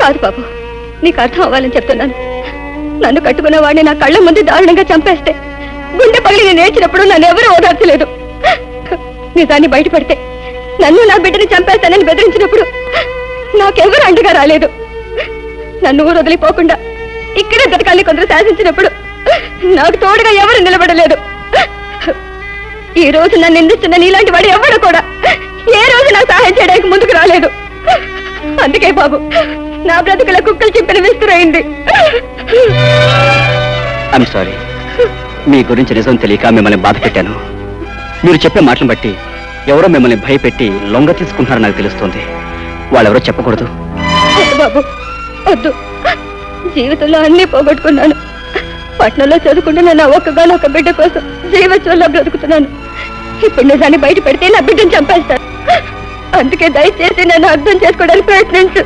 కాదు బాబు, నీకు అర్థం అవ్వాలని చెప్తున్నాను. నన్ను కట్టుకున్న వాడిని నా కళ్ళ ముందు దారుణంగా చంపేస్తే గుండె పగిలి నేను ఏడ్చినప్పుడు నన్ను ఎవరూ ఓదార్చలేదు. నిజాన్ని బయటపడితే నన్ను నా బిడ్డని చంపేస్తానని బెదిరించినప్పుడు నాకెవరు అండగా రాలేదు. నన్ను ఊరు వదిలిపోకుండా ఇక్కడే బ్రతకాలని కొందరు శాసించినప్పుడు నాకు తోడుగా ఎవరు నిలబడలేదు. ఈ రోజు నన్ను నిందిస్తున్న నీలాంటి వాడు ఎవరు కూడా ఏ రోజు నాకు సహాయం చేయడానికి ముందుకు రాలేదు. అందుకే బాబు నా బ్రతుకుల కుక్కలు చింపిన విస్తురైంది. ఐఎమ్ సారీ, మీ గురించి నిజం తెలియక మిమ్మల్ని బాధ పెట్టాను. మీరు చెప్పే మాటలను బట్టి ఎవరో మిమ్మల్ని భయపెట్టి లొంగ తీసుకుంటున్నారని నాకు తెలుస్తుంది. వాళ్ళెవరో చెప్పకూడదు. బాబు వద్దు, జీవితంలో అన్నీ పోగొట్టుకున్నాను. పట్నంలో చదువుకుంటున్న నా ఒక్కగానొక్క బిడ్డ కోసం జీవోత్సవంలో బ్రతుకుతున్నాను. ఇప్పుడు నిజాన్ని బయట పెడితే నా బిడ్డను చంపేస్తాను. అందుకే దయచేసి నన్ను అర్థం చేసుకోవడానికి ప్రయత్నించు.